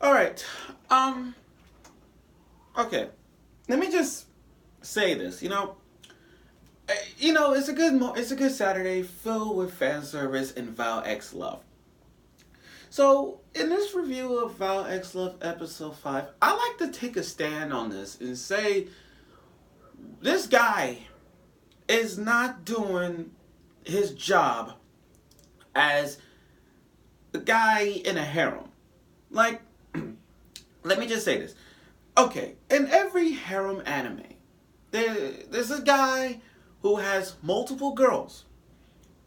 All right. Okay. Let me just say this. It's a good Saturday filled with fan service and Val X love. So in this review of Val X Love episode 5, I like to take a stand on this and say this guy is not doing his job as the guy in a harem. Like, let me just say this. Okay, in every harem anime, there's a guy who has multiple girls.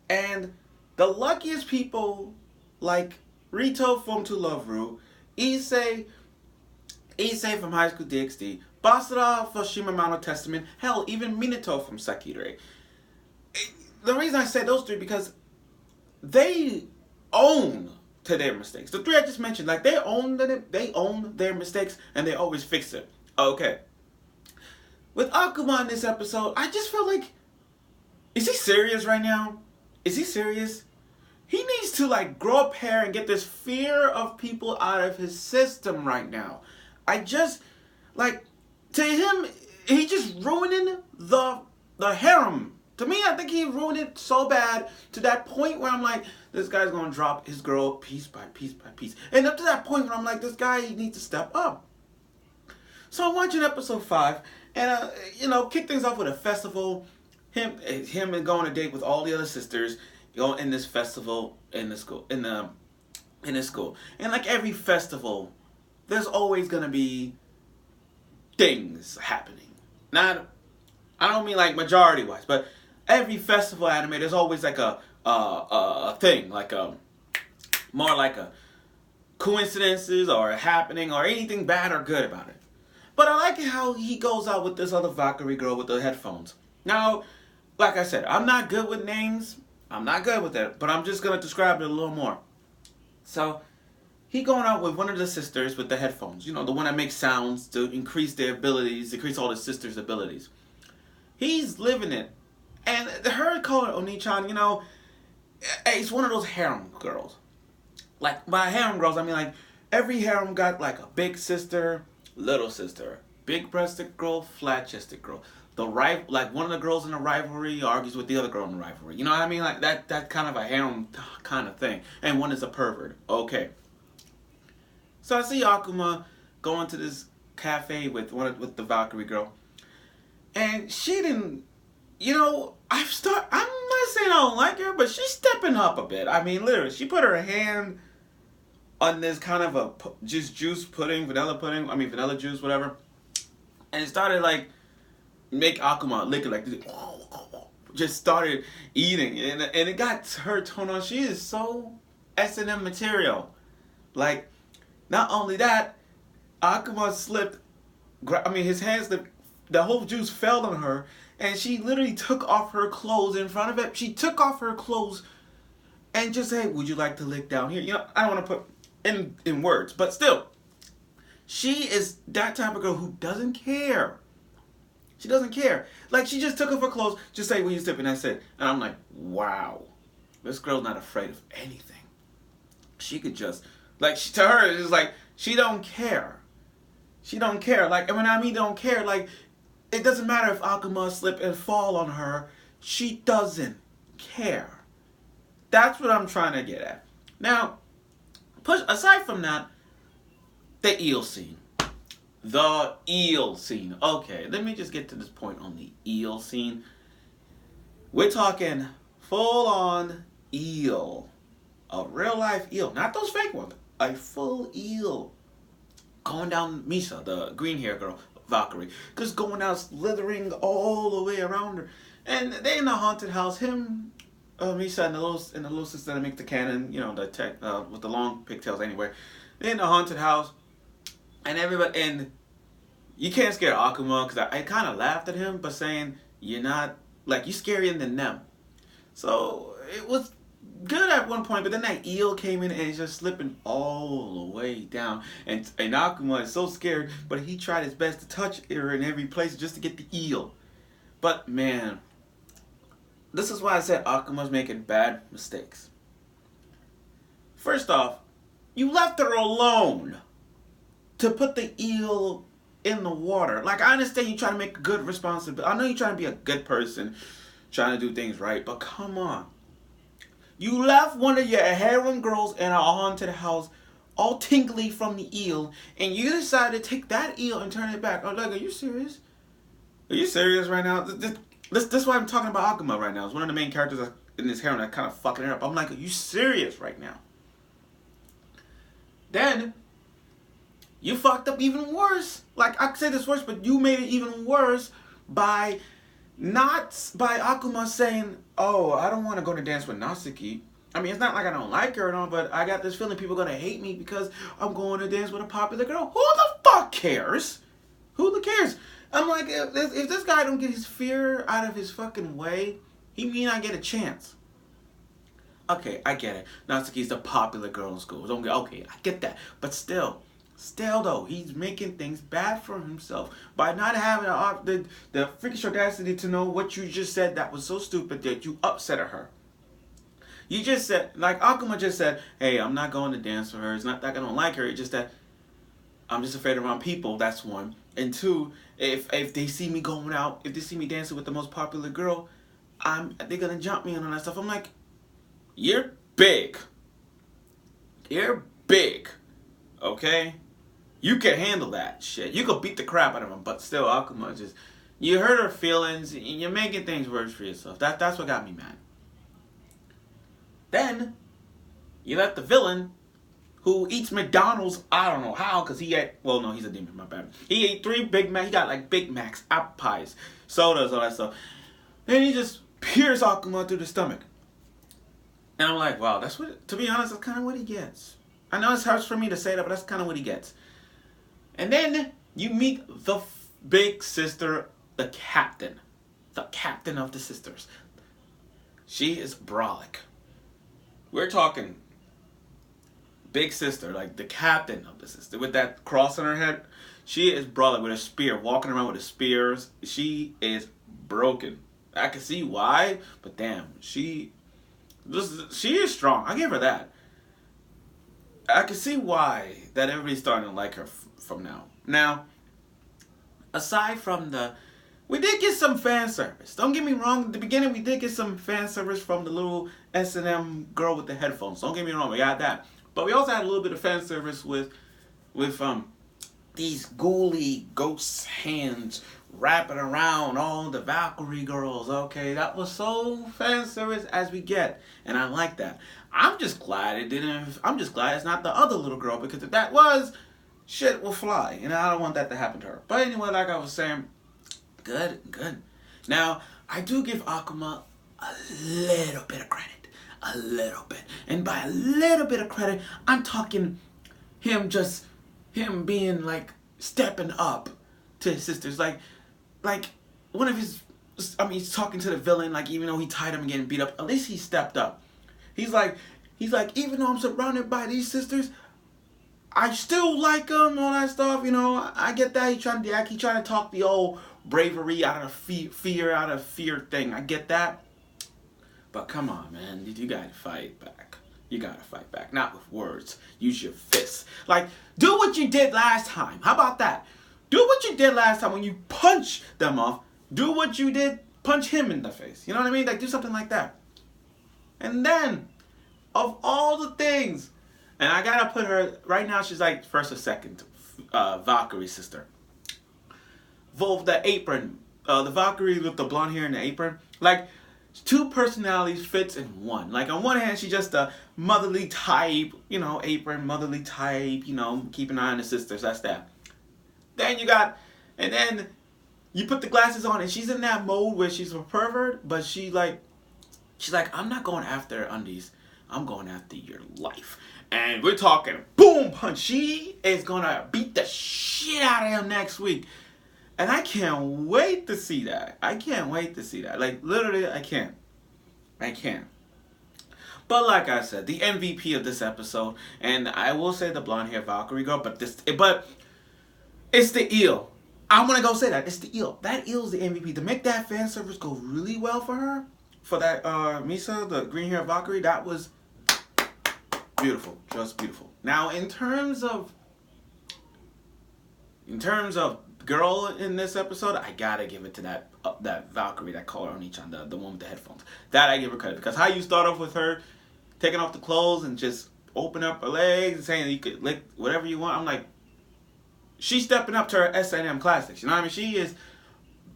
And the luckiest people, like Rito from To Love Ru, Issei from High School DxD, Basara from Shimamano Testament, hell, even Minato from Sakire. The reason I say those three because they own to their mistakes. The three I just mentioned, like they own their mistakes and they always fix it. Okay. With Akuma in this episode, I just felt like, is he serious right now? Is he serious? He needs to like grow a pair and get this fear of people out of his system right now. I just like to him, he just ruining the harem. To me, I think he ruined it so bad to that point where I'm like, this guy's gonna drop his girl piece by piece by piece. And up to that point where I'm like, this guy needs to step up. So I'm watching episode 5, and kick things off with a festival. Him and going on a date with all the other sisters, going in this festival in the school in this school. And like every festival, there's always gonna be things happening. Not, I don't mean like majority wise, but every festival anime, there's always like a thing, like more like a coincidences or a happening or anything bad or good about it. But I like how he goes out with this other Valkyrie girl with the headphones. Now, like I said, I'm not good with names. I'm not good with that, but I'm just gonna describe it a little more. So, he going out with one of the sisters with the headphones. The one that makes sounds to increase their abilities, increase all the sisters' abilities. He's living it. And her calling Oni-chan, it's one of those harem girls. Like, by harem girls, I mean like, every harem got like a big sister, little sister, big-breasted girl, flat-chested girl. Like one of the girls in the rivalry argues with the other girl in the rivalry. You know what I mean? Like that kind of a harem kind of thing. And one is a pervert. Okay. So I see Akuma going to this cafe with the Valkyrie girl. And she didn't, I'm not saying I don't like her, but she's stepping up a bit. I mean, literally, she put her hand on this kind of a just juice pudding, vanilla juice, whatever. And it started like, make Akuma lick it like this. Just started eating. And it got her tone on. She is so S&M material. Like, not only that, Akuma slipped, his hand slipped, the whole juice fell on her, and she literally took off her clothes in front of it. She took off her clothes and just said, would you like to lick down here? I don't want to put in words, but still, she is that type of girl who doesn't care. She doesn't care. Like, she just took off her clothes, just say, will you step? And that's it. And I'm like, wow, this girl's not afraid of anything. She could just, like, to her, it's like, she don't care. She don't care. Like, and when I mean don't care, like, it doesn't matter if Akuma slip and fall on her. She doesn't care. That's what I'm trying to get at. Now, aside from that, the eel scene. The eel scene. Okay, let me just get to this point on the eel scene. We're talking full-on eel. A real-life eel. Not those fake ones. A full eel. Going down Misa, the green hair girl, Valkyrie. Just going down, slithering all the way around her. And they in the haunted house. Him, Misa, and the little sister that make the cannon, the tech, with the long pigtails anyway. They're in the haunted house. And everybody, and you can't scare Akuma, because I kind of laughed at him, but saying, you're not, like, you're scarier than them. So, it was good at one point, but then that eel came in and it's just slipping all the way down. And Akuma is so scared, but he tried his best to touch her in every place just to get the eel. But, man, this is why I said Akuma's making bad mistakes. First off, you left her alone. to put the eel in the water. Like, I understand you trying to make a good responsibility. I know you're trying to be a good person, trying to do things right, but come on. You left one of your harem girls in a haunted house, all tingly from the eel, and you decided to take that eel and turn it back. Oh, like, are you serious? Are you serious right now? This is why I'm talking about Akuma right now. It's one of the main characters in this harem that kind of fucking it up. I'm like, are you serious right now? Then you fucked up even worse. Like, I said this worse, but you made it even worse by Akuma saying, oh, I don't want to go to dance with Natsuki. I mean, it's not like I don't like her and all, but I got this feeling people are going to hate me because I'm going to dance with a popular girl. Who the fuck cares? Who the cares? I'm like, if this guy don't get his fear out of his fucking way, he may not get a chance. Okay, I get it. Natsuki's the popular girl in school. Okay, I get that. But still though, he's making things bad for himself by not having the freakish audacity to know what you just said that was so stupid that you upset her. You just said, like Akuma just said, hey, I'm not going to dance with her. It's not that I don't like her. It's just that I'm just afraid around people. That's one. And two, if they see me going out, if they see me dancing with the most popular girl, they're gonna jump me and all that stuff. I'm like, you're big. You're big. Okay? You can handle that shit. You could beat the crap out of him, but still, Akuma just, you hurt her feelings and you're making things worse for yourself. That's what got me mad. Then you let the villain, who eats McDonald's, I don't know how, because he's a demon, my bad. He ate 3 Big Macs, he got like Big Macs, apple pies, sodas, all that stuff. Then he just pierces Akuma through the stomach. And I'm like, wow, to be honest, that's kind of what he gets. I know it's hard for me to say that, but that's kind of what he gets. And then you meet the big sister, the captain of the sisters. She is brolic. We're talking big sister, like the captain of the sister, with that cross on her head. She is brolic with a spear, walking around with a spears. She is broken. I can see why, but damn, she is strong. I give her that. I can see why that everybody's starting to like her from now. Now, aside from we did get some fan service. Don't get me wrong. At the beginning, we did get some fan service from the little S&M girl with the headphones. Don't get me wrong. We got that. But we also had a little bit of fan service with these ghouly ghost hands wrapping around all the Valkyrie girls. Okay, that was so fan service as we get, and I like that. I'm just glad it's not the other little girl, because if that was, shit will fly, and I don't want that to happen to her. But anyway, like I was saying, good. Now, I do give Akuma a little bit of credit. A little bit. And by a little bit of credit, I'm talking him being like stepping up to his sisters. Like one of his, he's talking to the villain, like even though he tied him and getting beat up, at least he stepped up. He's like, even though I'm surrounded by these sisters, I still like them, all that stuff, you know. I get that. He's trying to talk the old bravery out of fear thing. I get that. But come on, man. You gotta fight back. You gotta fight back. Not with words. Use your fists. Like, do what you did last time. How about that? Do what you did last time when you punch them off. Do what you did. Punch him in the face. You know what I mean? Like, do something like that. And then, of all the things, and I gotta put her, right now she's like first or second Valkyrie sister. The apron. The Valkyrie with the blonde hair and the apron. Like, 2 personalities fits in one. Like, on one hand, she's just a motherly type, you know, apron, motherly type, you know, keep an eye on the sisters, that's that. Then then you put the glasses on and she's in that mode where she's a pervert, but she's like, I'm not going after undies, I'm going after your life. And we're talking boom punch. She is gonna beat the shit out of him next week. And I can't wait to see that. Like, literally, I can't. But like I said, the MVP of this episode, and I will say the blonde hair Valkyrie girl, but it's the eel. I'm gonna go say that. It's the eel. That eel's the MVP. To make that fan service go really well for her, for that Misa, the green hair Valkyrie, that was beautiful. Just beautiful. Now, in terms of in terms of girl in this episode, I gotta give it to that Valkyrie, that color on each on the one with the headphones. That I give her credit, because how you start off with her taking off the clothes and just open up her legs and saying you could lick whatever you want. I'm like, she's stepping up to her S&M classics. You know what I mean? She is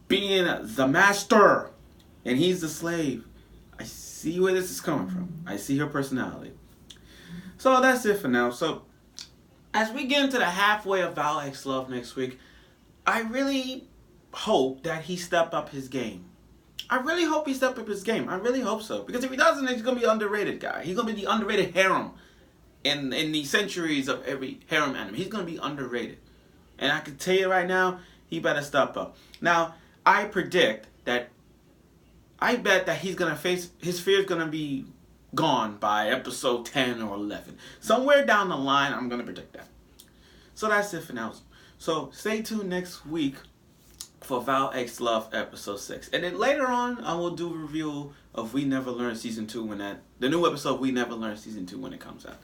being the master, and he's the slave. I see where this is coming from. I see her personality. So that's it for now. So as we get into the halfway of Val X Love next week, I really hope that he step up his game. I really hope he step up his game. I really hope so. Because if he doesn't, he's going to be an underrated guy. He's going to be the underrated harem in the centuries of every harem anime. He's going to be underrated. And I can tell you right now, he better step up. Now, I bet that he's going to his fear is going to be gone by episode 10 or 11. Somewhere down the line, I'm going to predict that. So that's it for now. So stay tuned next week for Val X Love episode 6. And then later on, I will do a review of We Never Learned season 2 the new episode of We Never Learned season 2 when it comes out.